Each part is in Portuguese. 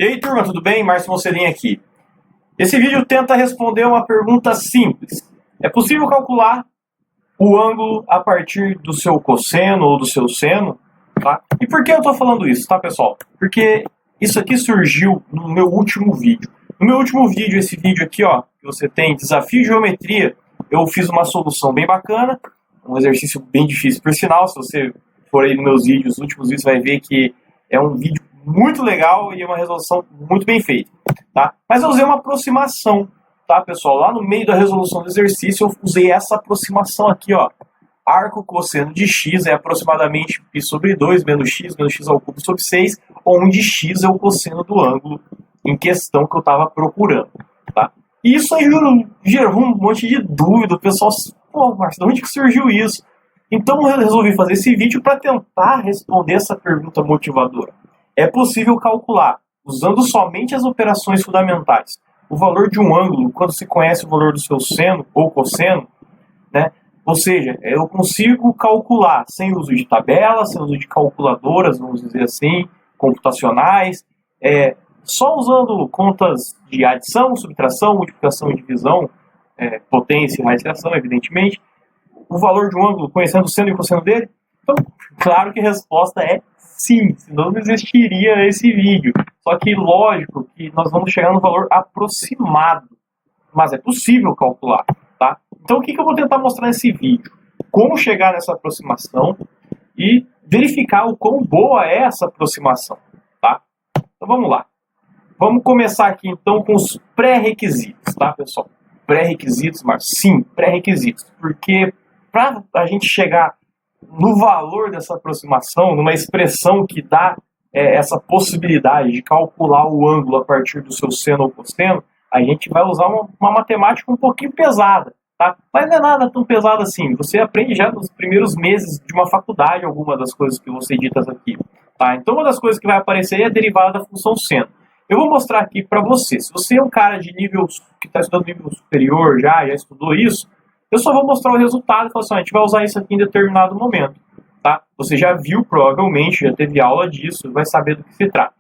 E aí, turma, tudo bem? Márcio Mocelin aqui. Esse vídeo tenta responder uma pergunta simples. É possível calcular o ângulo a partir do seu cosseno ou do seu seno? Tá? E por que eu estou falando isso, tá, pessoal? Porque isso aqui surgiu no meu último vídeo. No meu último vídeo, esse vídeo aqui, ó, que você tem desafio de geometria, eu fiz uma solução bem bacana, um exercício bem difícil, por sinal. Se você for aí nos meus vídeos, os últimos vídeos, vai ver que é um vídeo muito legal e é uma resolução muito bem feita, tá? Mas eu usei uma aproximação, tá, pessoal? Lá no meio da resolução do exercício, eu usei essa aproximação aqui, ó. Arco cosseno de x é aproximadamente π sobre 2 menos x ao cubo sobre 6, onde x é o cosseno do ângulo em questão que eu estava procurando, tá? E isso aí gerou um monte de dúvida. O pessoal, pô, Márcio, de onde que surgiu isso? Então eu resolvi fazer esse vídeo para tentar responder essa pergunta motivadora. É possível calcular, usando somente as operações fundamentais, o valor de um ângulo quando se conhece o valor do seu seno ou cosseno, né? Ou seja, eu consigo calcular sem uso de tabelas, sem uso de calculadoras, vamos dizer assim, computacionais, só usando contas de adição, subtração, multiplicação e divisão, potência e radiação, evidentemente, o valor de um ângulo conhecendo o seno e o cosseno dele? Então, claro que a resposta é sim, senão não existiria esse vídeo. Só que lógico que nós vamos chegar no valor aproximado, mas é possível calcular, tá? Então o que eu vou tentar mostrar nesse vídeo? Como chegar nessa aproximação e verificar o quão boa é essa aproximação, tá? Então vamos lá. Vamos começar aqui então com os pré-requisitos, tá, pessoal? Pré-requisitos, mas sim, pré-requisitos, porque para a gente chegar no valor dessa aproximação, numa expressão que dá essa possibilidade de calcular o ângulo a partir do seu seno ou cosseno, a gente vai usar uma matemática um pouquinho pesada, tá? Mas não é nada tão pesado assim. Você aprende já nos primeiros meses de uma faculdade alguma das coisas que vão ser ditas aqui, tá? Então uma das coisas que vai aparecer é a derivada da função seno. Eu vou mostrar aqui para você. Se você é um cara de nível que está estudando nível superior, já estudou isso, eu só vou mostrar o resultado e falar assim, a gente vai usar isso aqui em determinado momento, tá? Você já viu, provavelmente, já teve aula disso, vai saber do que se trata.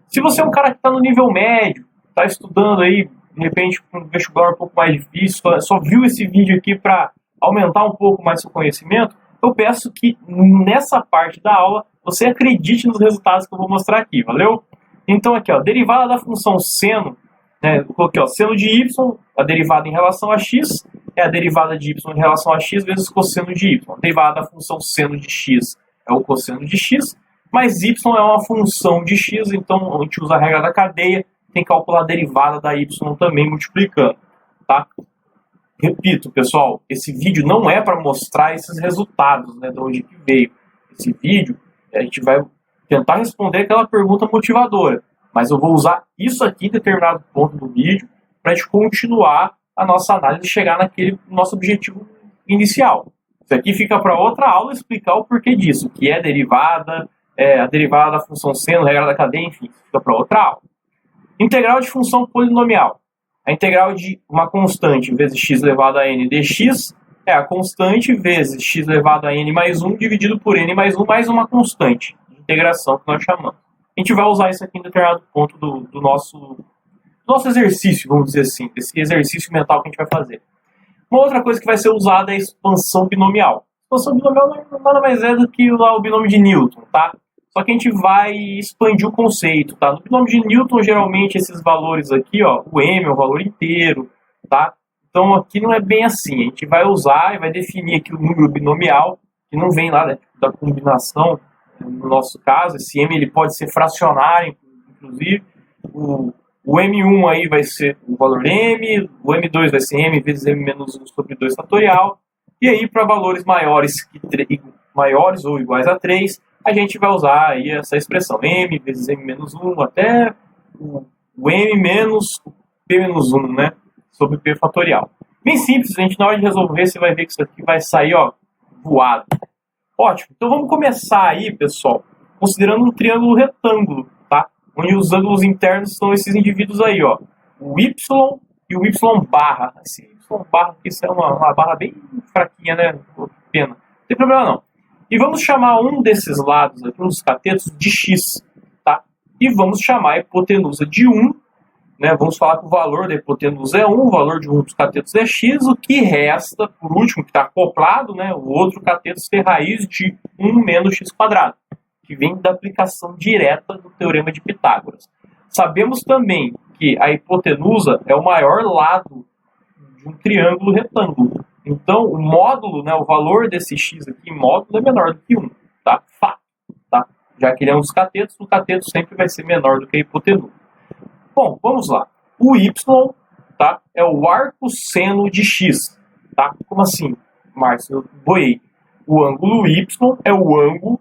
Se você é um cara que está no nível médio, está estudando aí, de repente, com um vestibular um pouco mais difícil, só viu esse vídeo aqui para aumentar um pouco mais seu conhecimento, eu peço que nessa parte da aula você acredite nos resultados que eu vou mostrar aqui, valeu? Então aqui, ó, derivada da função seno, né, eu coloquei, ó, seno de y, a derivada em relação a x, é a derivada de y em relação a x vezes cosseno de y. A derivada da função seno de x é o cosseno de x, mas y é uma função de x, então a gente usa a regra da cadeia, tem que calcular a derivada da y também multiplicando, tá? Repito, pessoal, esse vídeo não é para mostrar esses resultados, né, de onde que veio. Esse vídeo, a gente vai tentar responder aquela pergunta motivadora, mas eu vou usar isso aqui em determinado ponto do vídeo para a gente continuar a nossa análise e chegar naquele nosso objetivo inicial. Isso aqui fica para outra aula explicar o porquê disso, que é derivada, a derivada da função seno, regra da cadeia, enfim, fica para outra aula. Integral de função polinomial. A integral de uma constante vezes x elevado a n dx é a constante vezes x elevado a n mais 1 dividido por n mais 1 mais uma constante de integração que nós chamamos. A gente vai usar isso aqui em determinado ponto do nosso exercício, vamos dizer assim, esse exercício mental que a gente vai fazer. Uma outra coisa que vai ser usada é a expansão binomial. A expansão binomial nada mais é do que o binômio de Newton, tá? Só que a gente vai expandir o conceito, tá? No binômio de Newton, geralmente, esses valores aqui, ó, o m é o valor inteiro, tá? Então, aqui não é bem assim. A gente vai usar e vai definir aqui o número binomial, que não vem lá, né, da combinação. No nosso caso, esse m ele pode ser fracionário, inclusive. O M1 aí vai ser o valor M, o M2 vai ser M vezes M menos 1 sobre 2 fatorial. E aí, para valores maiores ou iguais a 3, a gente vai usar aí essa expressão M vezes M menos 1 até o M menos o P menos 1, né? Sobre P fatorial. Bem simples, a gente na hora de resolver, você vai ver que isso aqui vai sair, ó, voado. Ótimo, então vamos começar aí, pessoal, considerando um triângulo retângulo, tá? Onde os ângulos internos são esses indivíduos aí, ó. O Y e o Y barra. Esse Y barra, isso é uma barra bem fraquinha, né? Pena. Não tem problema não. E vamos chamar um desses lados aqui, um dos catetos, de X, tá? e vamos chamar a hipotenusa de 1, né? Vamos falar que o valor da hipotenusa é 1, o valor de um dos catetos é x, o que resta, por último, que está acoplado, né? O outro cateto ser raiz de 1 menos x², que vem da aplicação direta do Teorema de Pitágoras. Sabemos também que a hipotenusa é o maior lado de um triângulo retângulo. Então, o módulo, né, o valor desse x aqui em módulo é menor do que 1. Tá? Fato. Tá? Já que ele é um dos catetos, o cateto sempre vai ser menor do que a hipotenusa. Bom, vamos lá. O y, tá, é o arcosseno de x. Tá? Como assim, Márcio? Eu boiei. O ângulo y é o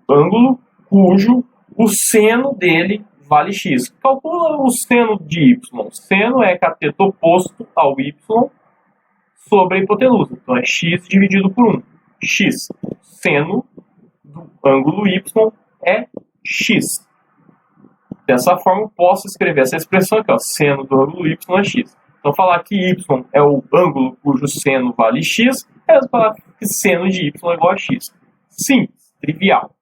ângulo cujo o seno dele vale x. Calcula o seno de y. Seno é cateto oposto ao y sobre a hipotenusa. Então é x dividido por 1. X. Seno do ângulo y é x. Dessa forma, eu posso escrever essa expressão aqui, ó, seno do ângulo y é x. Então, falar que y é o ângulo cujo seno vale x, é falar que seno de y é igual a x. Simples, trivial.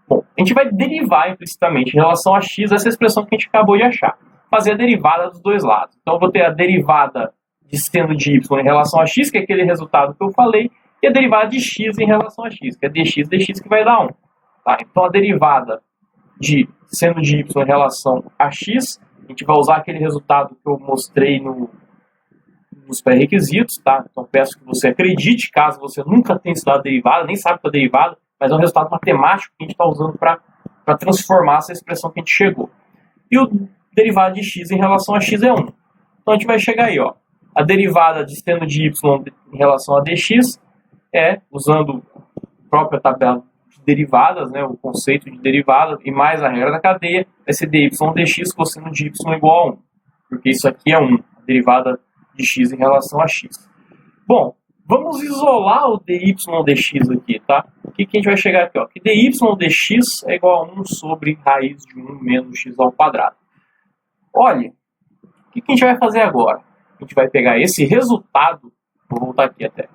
Bom, a gente vai derivar implicitamente em relação a x essa expressão que a gente acabou de achar. Fazer a derivada dos dois lados. Então, eu vou ter a derivada de seno de y em relação a x, que é aquele resultado que eu falei, e a derivada de x em relação a x, que é dx que vai dar 1. Tá? Então, a derivada de seno de y em relação a x, a gente vai usar aquele resultado que eu mostrei nos pré-requisitos, tá? Então peço que você acredite, caso você nunca tenha estudado derivada, nem sabe o que é derivada, mas é um resultado matemático que a gente está usando para transformar essa expressão que a gente chegou. E o derivado de x em relação a x é 1. Então a gente vai chegar aí, ó. A derivada de seno de y em relação a dx é, usando a própria tabela derivadas, né, o conceito de derivada e mais a regra da cadeia, vai ser dy dx cosseno de y igual a 1, porque isso aqui é 1, a derivada de x em relação a x. Bom, vamos isolar o dy dx aqui, tá? O que a gente vai chegar aqui, ó? Que dy dx é igual a 1 sobre raiz de 1 menos x ao quadrado. Olha, o que a gente vai fazer agora? A gente vai pegar esse resultado, vou voltar aqui até,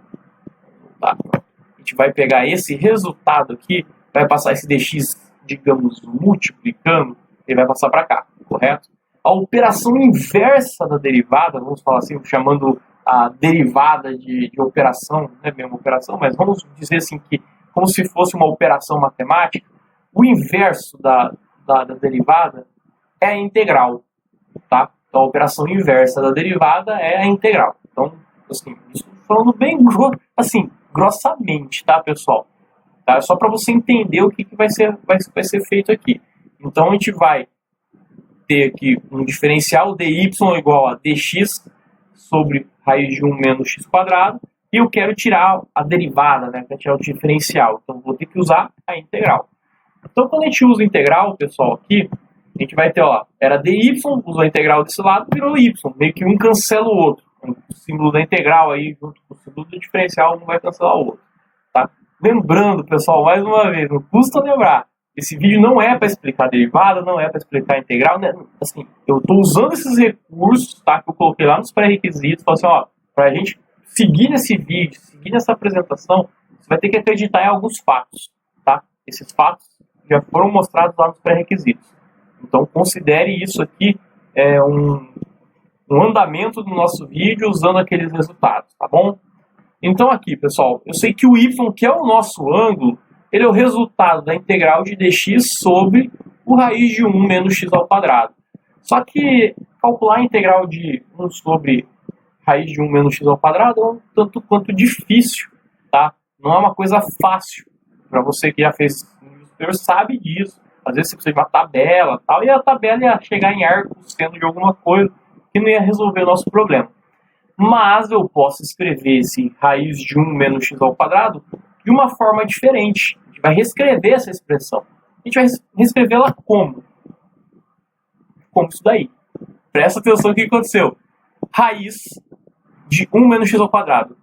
tá? A gente vai pegar esse resultado aqui, vai passar esse dx, digamos, multiplicando, ele vai passar para cá, correto? A operação inversa da derivada, vamos falar assim, chamando a derivada de operação, não é bem uma operação, mas vamos dizer assim que, como se fosse uma operação matemática, o inverso da derivada é a integral, tá? Então a operação inversa da derivada é a integral. Então, assim, isso falando bem assim, grossamente, tá, pessoal? Tá? Só para você entender o que vai ser feito aqui. Então, a gente vai ter aqui um diferencial dy igual a dx sobre raiz de 1 menos x², e eu quero tirar a derivada, né, para tirar o diferencial. Então, vou ter que usar a integral. Então, quando a gente usa a integral, pessoal, aqui, a gente vai ter, ó, era dy, usou a integral desse lado, virou y. Meio que um cancela o outro. O símbolo da integral aí, junto com o símbolo do diferencial, não vai cancelar o outro. Tá? Lembrando, pessoal, mais uma vez, não custa lembrar, esse vídeo não é para explicar derivada, não é para explicar integral, né? Assim, eu estou usando esses recursos, tá, que eu coloquei lá nos pré-requisitos, assim, ó, para a gente seguir nesse vídeo, seguir nessa apresentação, você vai ter que acreditar em alguns fatos. Tá? Esses fatos já foram mostrados lá nos pré-requisitos. Então, considere isso aqui um andamento do nosso vídeo usando aqueles resultados, tá bom? Então aqui, pessoal, eu sei que o y, que é o nosso ângulo, ele é o resultado da integral de dx sobre o raiz de 1 menos x². Só que calcular a integral de 1 sobre raiz de 1 menos x² é um tanto quanto difícil, tá? Não é uma coisa fácil. Para você que já fez superior sabe disso. Às vezes você precisa de uma tabela tal, e a tabela ia chegar em arco sendo de alguma coisa que não ia resolver o nosso problema. Mas eu posso escrever esse raiz de 1 menos x² de uma forma diferente. A gente vai reescrever essa expressão. A gente vai reescrevê-la como? Como isso daí. Presta atenção no que aconteceu. Raiz de 1 menos x².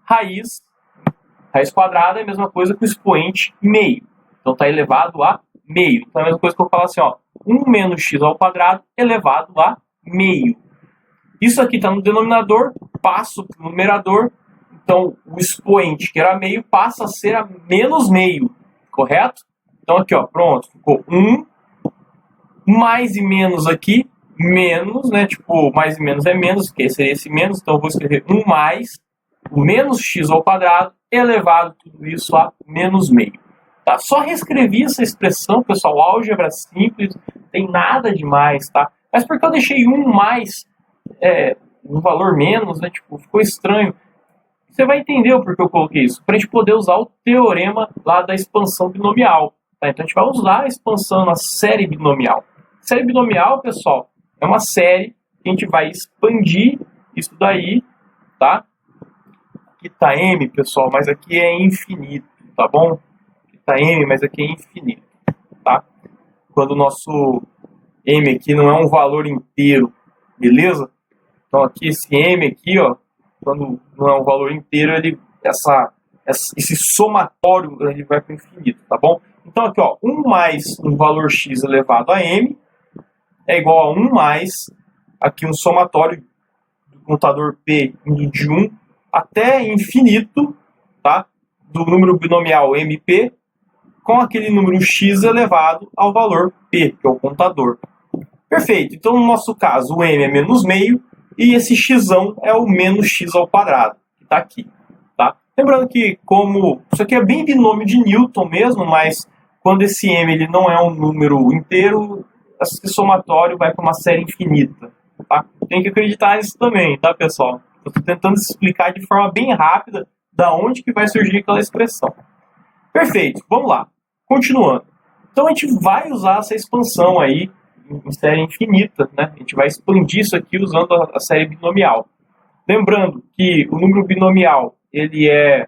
Raiz quadrada é a mesma coisa que o expoente meio. Então está elevado a meio. Então é a mesma coisa que eu falo assim, ó. 1 menos x² elevado a meio. Isso aqui está no denominador, passo para o numerador, então o expoente, que era meio, passa a ser a menos meio, correto? Então aqui, ó, pronto, ficou 1 mais e menos aqui, menos, né? Tipo, mais e menos é menos, que seria esse menos, então eu vou escrever 1 mais o menos x ao quadrado elevado tudo isso a menos meio. Tá? Só reescrevi essa expressão, pessoal, álgebra simples, não tem nada demais, tá? Mas porque eu deixei 1 mais um valor menos, né? Tipo, ficou estranho. Você vai entender o porquê eu coloquei isso, para a gente poder usar o teorema lá da expansão binomial. Tá? Então a gente vai usar a expansão na série binomial. Série binomial, pessoal, é uma série que a gente vai expandir isso daí, tá? Aqui tá m, pessoal, mas aqui é infinito, tá bom? Aqui tá m, mas aqui é infinito, tá? Quando o nosso m aqui não é um valor inteiro, beleza? Então aqui esse m aqui, ó, quando não é um valor inteiro, esse somatório ele vai para o infinito, tá bom? Então aqui, ó, 1 mais um valor x elevado a m é igual a 1 mais aqui um somatório do contador p indo de 1 até infinito, tá? Do número binomial mp com aquele número x elevado ao valor p, que é o contador. Perfeito. Então no nosso caso o m é menos meio e esse x é o menos x ao quadrado, que está aqui. Tá? Lembrando que como isso aqui é bem binômio de Newton mesmo, mas quando esse m ele não é um número inteiro, esse somatório vai para uma série infinita. Tá? Tem que acreditar nisso também, tá, pessoal? Eu estou tentando explicar de forma bem rápida da onde que vai surgir aquela expressão. Perfeito, vamos lá. Continuando. Então a gente vai usar essa expansão aí em série infinita, né? A gente vai expandir isso aqui usando a série binomial. Lembrando que o número binomial, ele é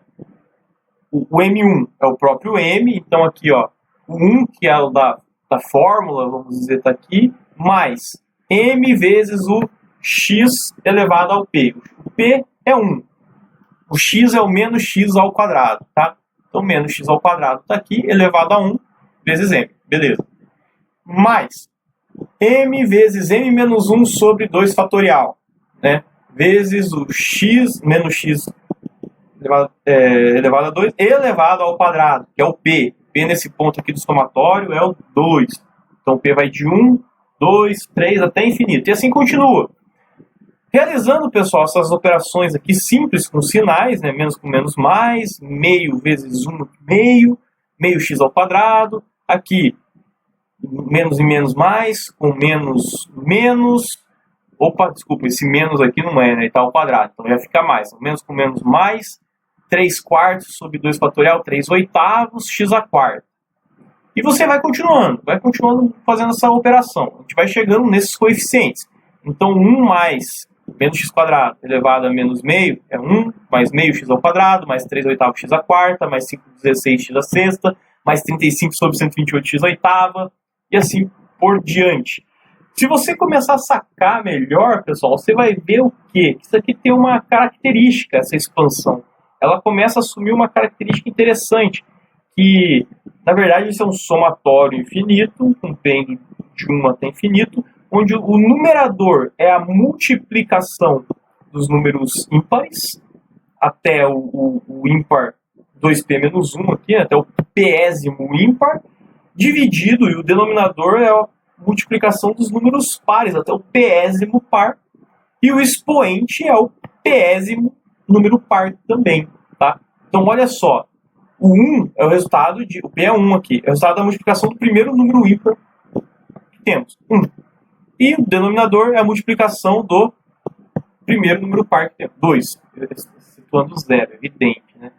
o M1 é o próprio M, então aqui, ó, o 1 que é o da fórmula, vamos dizer, está aqui, mais M vezes o x elevado ao P. O P é 1. O x é o menos x ao quadrado, tá? Então, menos x ao quadrado está aqui, elevado a 1 vezes M. Beleza. Mais m vezes m menos 1 sobre 2 fatorial, né? Vezes o x menos x elevado a 2 elevado ao quadrado, que é o P. P nesse ponto aqui do somatório é o 2. Então, P vai de 1, 2, 3 até infinito. E assim continua. Realizando, pessoal, essas operações aqui simples com sinais, né? Menos com menos mais, meio vezes 1 meio, meio x ao quadrado. Aqui, menos e menos mais, com menos, menos. Opa, desculpa, esse menos aqui não é, né? Está ao quadrado, então já fica mais. Então, menos com menos mais, 3 quartos sobre 2 fatorial, 3 oitavos, x a quarta. E você vai continuando fazendo essa operação. A gente vai chegando nesses coeficientes. Então, 1 mais menos x quadrado elevado a menos meio é 1, mais meio x ao quadrado, mais 3 oitavos x a quarta, mais 5 16 x a sexta, mais 35 sobre 128 x a oitava, e assim por diante. Se você começar a sacar melhor, pessoal, você vai ver o quê? Isso aqui tem uma característica, essa expansão. Ela começa a assumir uma característica interessante, que, na verdade, isso é um somatório infinito, um pêndulo de 1 até infinito, onde o numerador é a multiplicação dos números ímpares, até o ímpar 2p menos 1 aqui, até o pésimo ímpar, dividido, e o denominador é a multiplicação dos números pares, até o pésimo par, e o expoente é o pésimo número par também, tá? Então, olha só, o 1 é o resultado de... O P é 1 aqui, é o resultado da multiplicação do primeiro número ímpar que temos, 1. E o denominador é a multiplicação do primeiro número par que temos, 2. Situando 0, evidente, né?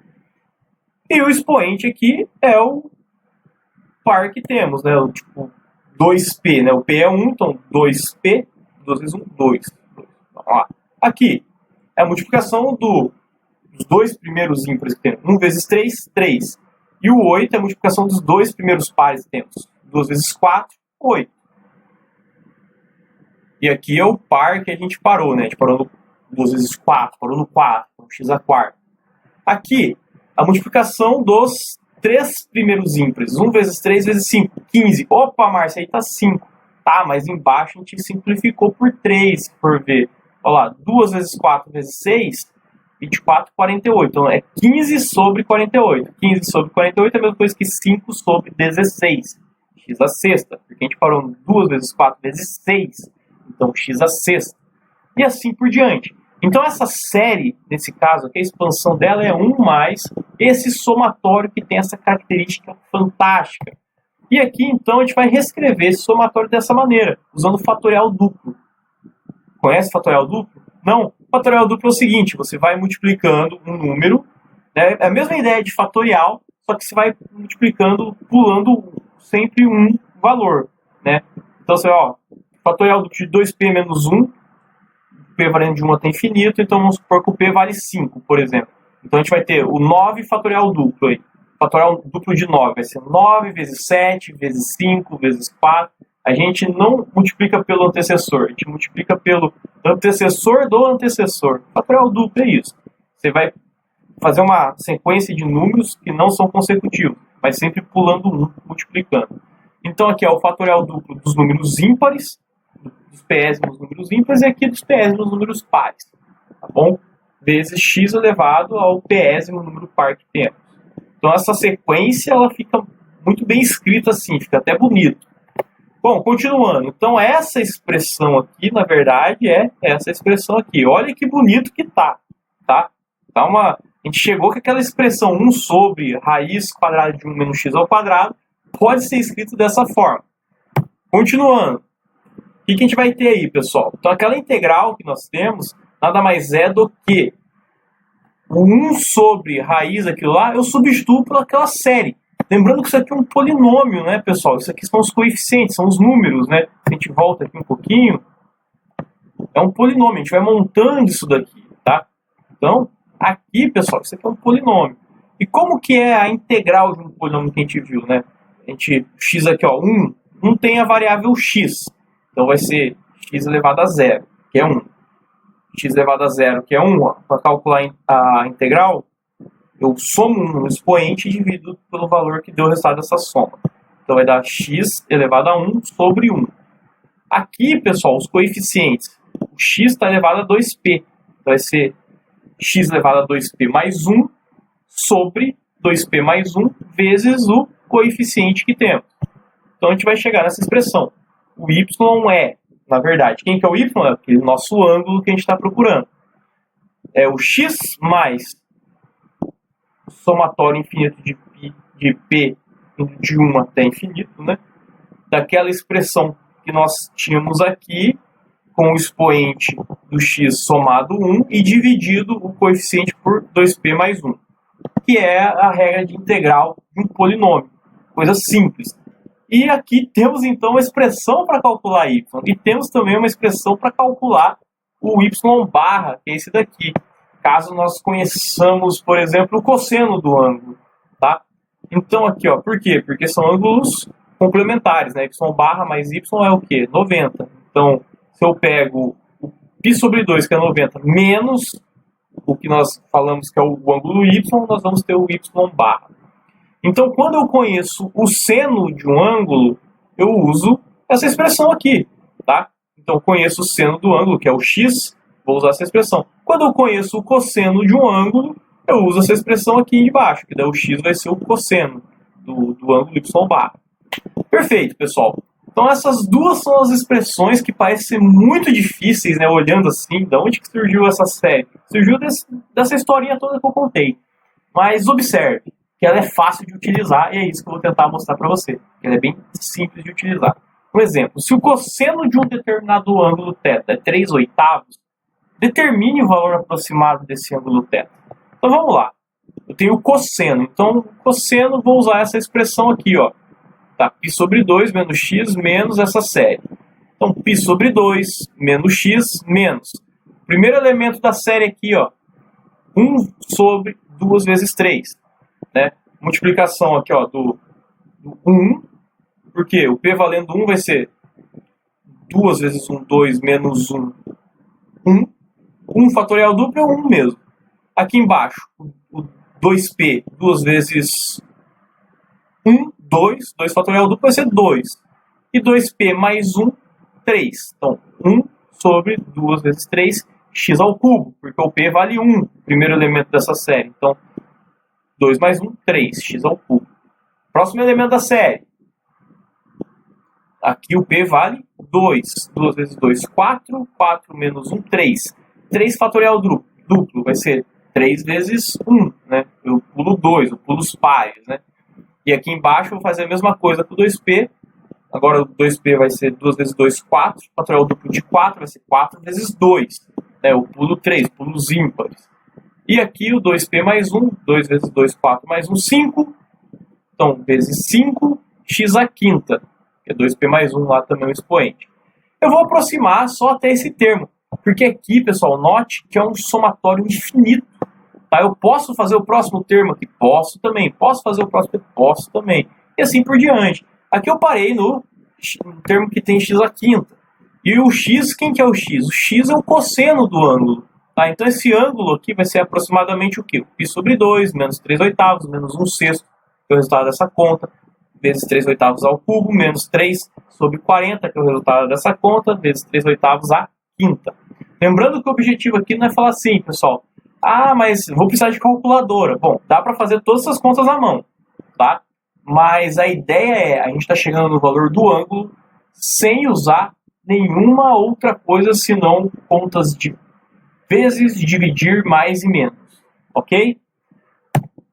E o expoente aqui é o par que temos, né? O tipo 2P, né? O P é 1, então 2P, 2 vezes 1, 2. Ó, aqui é a multiplicação dos dois primeiros ímpares que temos. 1 vezes 3, 3. E o 8 é a multiplicação dos dois primeiros pares que temos. 2 vezes 4, 8. E aqui é o par que a gente parou, né? A gente parou no 2 vezes 4, parou no 4, então x a quarta. Aqui, a multiplicação dos três primeiros ímpares. 1 vezes 3 vezes 5, 15. Opa, Márcia, aí tá 5. Tá, mas embaixo a gente simplificou por 3, se for ver. Olha lá, 2 vezes 4 vezes 6, 24, 48. Então é 15 sobre 48. 15 sobre 48 é a mesma coisa que 5 sobre 16. x à sexta, porque a gente parou em 2 vezes 4 vezes 6, então x à sexta, e assim por diante. Então essa série, nesse caso aqui, a expansão dela é 1 mais esse somatório que tem essa característica fantástica. E aqui, então, a gente vai reescrever esse somatório dessa maneira, usando fatorial duplo. Conhece fatorial duplo? Não. Fatorial duplo é o seguinte, você vai multiplicando um número, né? É a mesma ideia de fatorial, só que você vai multiplicando, pulando sempre um valor, né? Então, você ó, fatorial duplo de 2p menos 1, p valendo de 1 até infinito, então vamos supor que o p vale 5, por exemplo. Então, a gente vai ter o 9 fatorial duplo aí. Fatorial duplo de 9 vai ser 9 vezes 7, vezes 5, vezes 4. A gente não multiplica pelo antecessor, a gente multiplica pelo antecessor do antecessor. Fatorial duplo é isso. Você vai fazer uma sequência de números que não são consecutivos, mas sempre pulando um, multiplicando. Então aqui é o fatorial duplo dos números ímpares, dos pésimos números ímpares, e aqui dos pésimos números pares. Tá bom? Vezes x elevado ao pésimo número par que temos. Então essa sequência ela fica muito bem escrita assim, fica até bonito. Bom, continuando. Então essa expressão aqui, na verdade, é essa expressão aqui. Olha que bonito que tá. Tá a gente chegou com aquela expressão 1 sobre raiz quadrada de 1 menos x ao quadrado, pode ser escrito dessa forma. Continuando. O que a gente vai ter aí, pessoal? Então aquela integral que nós temos, nada mais é do que o 1 sobre raiz aquilo lá, eu substituo por aquela série. Lembrando que isso aqui é um polinômio, né, pessoal? Isso aqui são os coeficientes, são os números, né? Se a gente volta aqui um pouquinho, é um polinômio, a gente vai montando isso daqui, tá? Então, aqui, pessoal, isso aqui é um polinômio. E como que é a integral de um polinômio que a gente viu, né? X aqui, ó, 1 tem a variável x. Então vai ser x elevado a 0, que é 1. X elevado a 0, que é 1, para calcular a integral, eu somo um expoente e divido pelo valor que deu o resultado dessa soma. Então vai dar x elevado a 1 sobre 1. Aqui, pessoal, os coeficientes. O x está elevado a 2p. Então vai ser x elevado a 2p mais 1 sobre 2p mais 1 vezes o coeficiente que temos. Então a gente vai chegar nessa expressão. O y é, na verdade, quem que é o y? É aquele nosso ângulo que a gente está procurando. É o x mais somatório infinito de p de 1 até infinito, né? Daquela expressão que nós tínhamos aqui, com o expoente do x somado 1 e dividido o coeficiente por 2p mais 1, que é a regra de integral de um polinômio. Coisa simples. E aqui temos então uma expressão para calcular y, e temos também uma expressão para calcular o y barra, que é esse daqui. Caso nós conheçamos, por exemplo, o cosseno do ângulo, tá? Então aqui, ó, por quê? Porque são ângulos complementares, né? Y barra mais y é o quê? 90. Então, se eu pego o π sobre 2, que é 90, menos o que nós falamos que é o ângulo y, nós vamos ter o y barra. Então, quando eu conheço o seno de um ângulo, eu uso essa expressão aqui, tá? Então, eu conheço o seno do ângulo, que é o x, vou usar essa expressão. Quando eu conheço o cosseno de um ângulo, eu uso essa expressão aqui embaixo, que daí o x vai ser o cosseno do ângulo y barra. Perfeito, pessoal. Então essas duas são as expressões que parecem ser muito difíceis, né? Olhando assim, de onde que surgiu essa série? Surgiu dessa historinha toda que eu contei. Mas observe que ela é fácil de utilizar e é isso que eu vou tentar mostrar para você. Ela é bem simples de utilizar. Por exemplo, se o cosseno de um determinado ângulo θ é 3/8, determine o valor aproximado desse ângulo θ. Então vamos lá. Eu tenho o cosseno. Então, o cosseno, vou usar essa expressão aqui, ó. Tá? Π sobre 2 menos x menos essa série. Então, π sobre 2 menos x menos. Primeiro elemento da série aqui, ó. 1 sobre 2 vezes 3. Né? Multiplicação aqui, ó, do 1. Porque o p valendo 1 vai ser 2 vezes 1, 2 menos 1, 1. 1 fatorial duplo é 1 mesmo. Aqui embaixo, o 2p, 2 vezes 1, 2. 2 fatorial duplo vai ser 2. E 2p mais 1, 3. Então, 1 sobre 2 vezes 3, x ao cubo, porque o p vale 1, primeiro elemento dessa série. Então, 2 mais 1, 3, x ao cubo. Próximo elemento da série. Aqui o P vale 2. 2 vezes 2, 4. 4 menos 1, 3. 3 fatorial duplo vai ser 3 vezes 1, né? Eu pulo 2, eu pulo os pares, né? E aqui embaixo eu vou fazer a mesma coisa com o 2P. Agora o 2P vai ser 2 vezes 2, 4. Fatorial duplo de 4 vai ser 4 vezes 2. Né? Eu pulo 3, pulo os ímpares. E aqui o 2P mais 1. 2 vezes 2, 4 mais 1, 5. Então, vezes 5, x à quinta. Que é 2P mais 1 lá também é um expoente. Eu vou aproximar só até esse termo. Porque aqui, pessoal, note que é um somatório infinito. Tá? Eu posso fazer o próximo termo aqui? Posso também. Posso fazer o próximo? Posso também. E assim por diante. Aqui eu parei no termo que tem x à quinta. E o x, quem que é o x? O x é o cosseno do ângulo. Tá? Então esse ângulo aqui vai ser aproximadamente o quê? O π sobre 2, menos 3 oitavos, menos 1 sexto, que é o resultado dessa conta, vezes 3 oitavos ao cubo, menos 3 sobre 40, que é o resultado dessa conta, vezes 3 oitavos à quinta. Lembrando que o objetivo aqui não é falar assim, pessoal, ah, mas vou precisar de calculadora. Bom, dá para fazer todas essas contas à mão, tá? Mas a ideia é, a gente está chegando no valor do ângulo sem usar nenhuma outra coisa senão contas de vezes, dividir, mais e menos, ok?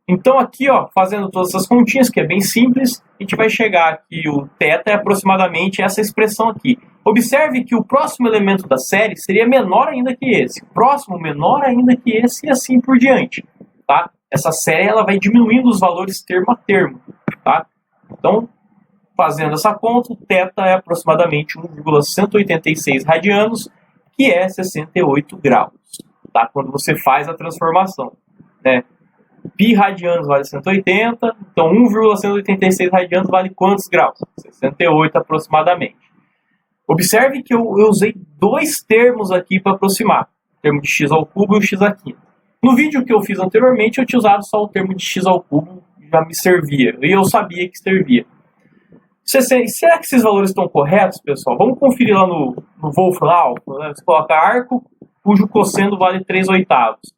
Então aqui, ó, fazendo todas essas continhas, que é bem simples, a gente vai chegar aqui, o θ é aproximadamente essa expressão aqui. Observe que o próximo elemento da série seria menor ainda que esse, o próximo menor ainda que esse e assim por diante, tá? Essa série ela vai diminuindo os valores termo a termo, tá? Então, fazendo essa conta, o θ é aproximadamente 1,186 radianos, que é 68 graus, tá? Quando você faz a transformação, né? Π radianos vale 180, então 1,186 radianos vale quantos graus? 68 aproximadamente. Observe que eu usei dois termos aqui para aproximar, o termo de x ao cubo e o x à quinta. No vídeo que eu fiz anteriormente, eu tinha usado só o termo de x ao cubo, já me servia, e eu sabia que servia. Será que esses valores estão corretos, pessoal? Vamos conferir lá no Wolfram, né? Você coloca arco cujo cosseno vale 3 oitavos.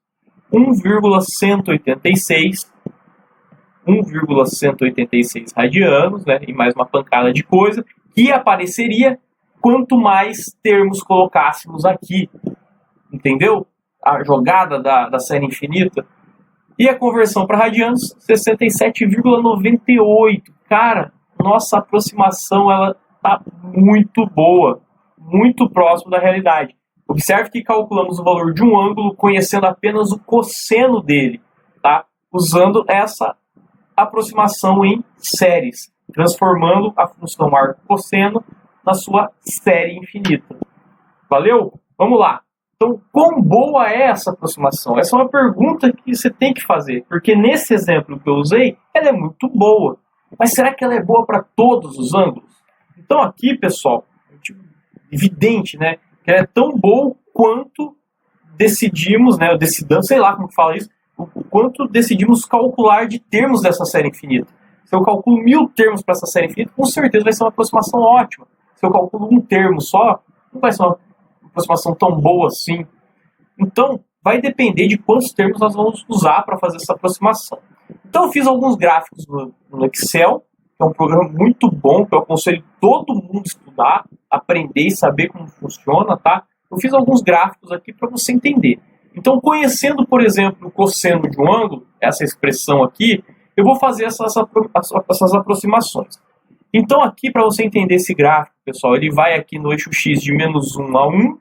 1,186 radianos, né? E mais uma pancada de coisa, que apareceria quanto mais termos colocássemos aqui. Entendeu? A jogada da série infinita. E a conversão para radianos, 67,98. Cara, nossa aproximação ela está muito boa, muito próximo da realidade. Observe que calculamos o valor de um ângulo conhecendo apenas o cosseno dele, tá? Usando essa aproximação em séries, transformando a função arco-cosseno na sua série infinita. Valeu? Vamos lá. Então, quão boa é essa aproximação? Essa é uma pergunta que você tem que fazer, porque nesse exemplo que eu usei, ela é muito boa. Mas será que ela é boa para todos os ângulos? Então aqui, pessoal, é evidente, né? Que ela é tão boa quanto decidimos, né? Decidamos, sei lá como fala isso, o quanto decidimos calcular de termos dessa série infinita. Se eu calculo 1000 termos para essa série infinita, com certeza vai ser uma aproximação ótima. Se eu calculo um termo só, não vai ser uma aproximação tão boa assim. Então, vai depender de quantos termos nós vamos usar para fazer essa aproximação. Então, eu fiz alguns gráficos no Excel, que é um programa muito bom, que eu aconselho todo mundo estudar, aprender e saber como funciona, tá? Eu fiz alguns gráficos aqui para você entender. Então, conhecendo, por exemplo, o cosseno de um ângulo, essa expressão aqui, eu vou fazer essas aproximações. Então, aqui, para você entender esse gráfico, pessoal, ele vai aqui no eixo x de menos 1 a 1,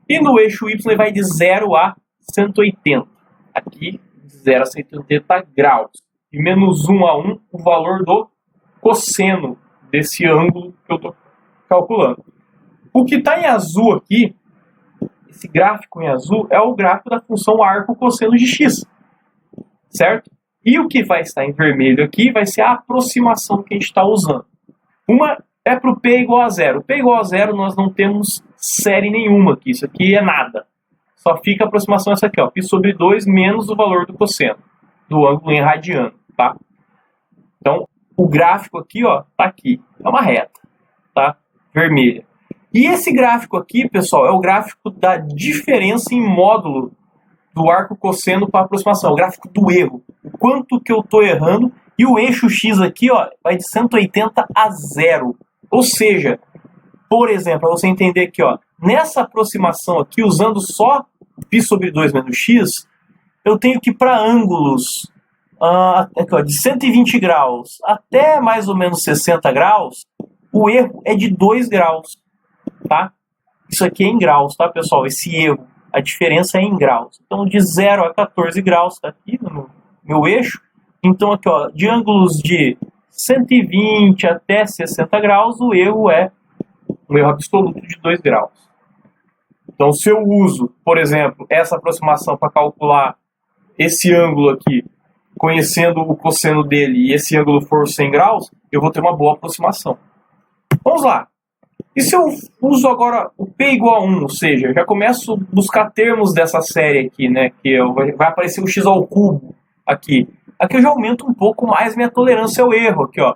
e no eixo y ele vai de 0 a 180. Aqui, de 0 a 180 graus. De menos 1 a 1, o valor do cosseno desse ângulo que eu estou calculando. O que está em azul aqui, esse gráfico em azul, é o gráfico da função arco cosseno de x. Certo? E o que vai estar em vermelho aqui vai ser a aproximação que a gente está usando. Uma é para o P igual a 0. O P igual a 0 nós não temos série nenhuma aqui. Isso aqui é nada. Só fica a aproximação essa aqui, ó. Π sobre 2 menos o valor do cosseno do ângulo em radiano, tá? Então, o gráfico aqui, ó, tá aqui. É uma reta, tá? Vermelha. E esse gráfico aqui, pessoal, é o gráfico da diferença em módulo do arco cosseno para aproximação. É o gráfico do erro. O quanto que eu estou errando. E o eixo X aqui, ó, vai de 180 a 0. Ou seja, Por exemplo, para você entender aqui, ó, nessa aproximação aqui, usando só π sobre 2 menos x, eu tenho que para ângulos aqui, ó, de 120 graus até mais ou menos 60 graus, o erro é de 2 graus, tá? Isso aqui é em graus, tá, pessoal? Esse erro, a diferença é em graus. Então, de 0 a 14 graus, tá aqui no meu eixo. Então, aqui, ó, de ângulos de 120 até 60 graus, o erro é um erro absoluto de 2 graus. Então, se eu uso, por exemplo, essa aproximação para calcular esse ângulo aqui, conhecendo o cosseno dele, e esse ângulo for 100 graus, eu vou ter uma boa aproximação. Vamos lá. E se eu uso agora o P igual a 1, ou seja, eu já começo a buscar termos dessa série aqui, né, que vai aparecer o x ao cubo aqui. Aqui eu já aumento um pouco mais minha tolerância ao erro, aqui, ó.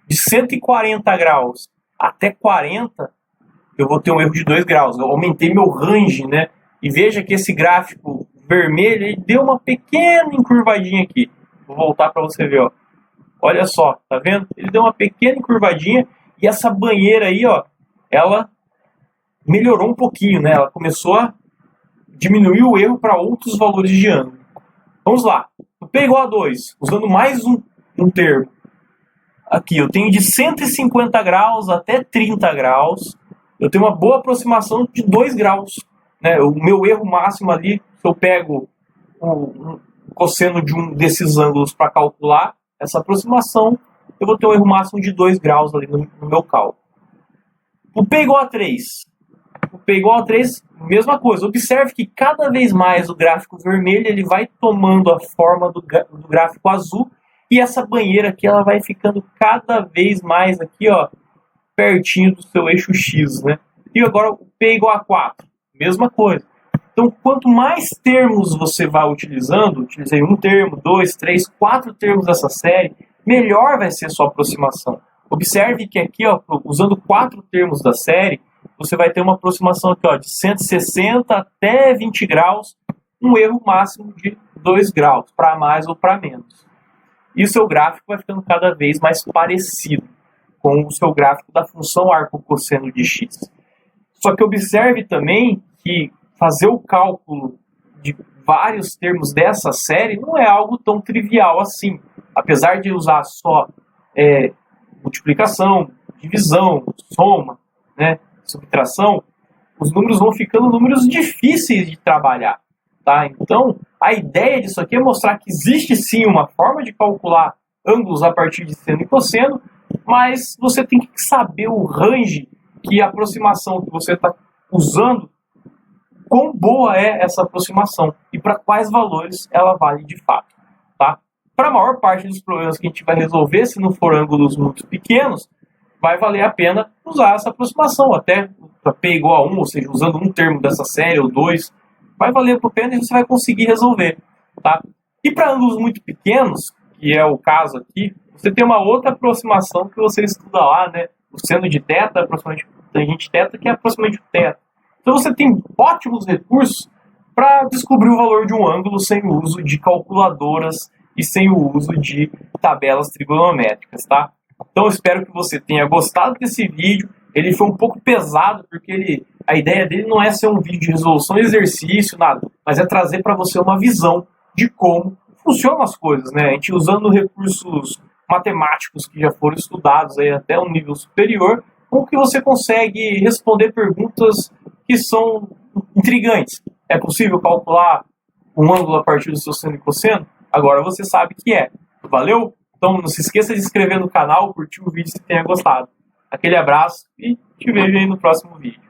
De 140 graus até 40, eu vou ter um erro de 2 graus. Eu aumentei meu range, né? E veja que esse gráfico vermelho, ele deu uma pequena encurvadinha aqui. Vou voltar para você ver, ó. Olha só, tá vendo? Ele deu uma pequena encurvadinha e essa banheira aí, ó, ela melhorou um pouquinho, né? Ela começou a diminuir o erro para outros valores de ângulo. Vamos lá. O P igual a 2, usando mais um termo. Aqui, eu tenho de 150 graus até 30 graus. Eu tenho uma boa aproximação de 2 graus. Né? O meu erro máximo ali, se eu pego o cosseno de um desses ângulos para calcular essa aproximação, eu vou ter um erro máximo de 2 graus ali no meu cálculo. O P igual a 3. O P igual a 3, mesma coisa. Observe que cada vez mais o gráfico vermelho ele vai tomando a forma do gráfico azul e essa banheira aqui ela vai ficando cada vez mais aqui, ó, pertinho do seu eixo X, né? E agora o P igual a 4, mesma coisa. Então, quanto mais termos você vai utilizando, utilizei um termo, 2, 3, 4 termos dessa série, melhor vai ser a sua aproximação. Observe que aqui, ó, usando 4 termos da série, você vai ter uma aproximação aqui, ó, de 160 até 20 graus, um erro máximo de 2 graus, para mais ou para menos. E o seu gráfico vai ficando cada vez mais parecido com o seu gráfico da função arco-cosseno de x. Só que observe também que fazer o cálculo de vários termos dessa série não é algo tão trivial assim. Apesar de usar só multiplicação, divisão, soma, né, subtração, os números vão ficando números difíceis de trabalhar. Tá? Então, a ideia disso aqui é mostrar que existe sim uma forma de calcular ângulos a partir de seno e cosseno, mas você tem que saber o range que a aproximação que você está usando, quão boa é essa aproximação e para quais valores ela vale de fato. Tá? Para a maior parte dos problemas que a gente vai resolver, se não for ângulos muito pequenos, vai valer a pena usar essa aproximação, até para P igual a 1, ou seja, usando um termo dessa série ou 2, vai valer a pena e você vai conseguir resolver. Tá? E para ângulos muito pequenos, que é o caso aqui, você tem uma outra aproximação que você estuda lá, né? O seno de θ, aproximadamente tangente θ, que é aproximadamente o θ. Então você tem ótimos recursos para descobrir o valor de um ângulo sem o uso de calculadoras e sem o uso de tabelas trigonométricas, tá? Então eu espero que você tenha gostado desse vídeo. Ele foi um pouco pesado, porque a ideia dele não é ser um vídeo de resolução, exercício, nada, mas é trazer para você uma visão de como funcionam as coisas, né? A gente usando recursos matemáticos que já foram estudados aí até um nível superior, como que você consegue responder perguntas que são intrigantes. É possível calcular um ângulo a partir do seu seno e cosseno? Agora você sabe que é. Valeu? Então não se esqueça de se inscrever no canal, curtir o vídeo se tenha gostado. Aquele abraço e te vejo aí no próximo vídeo.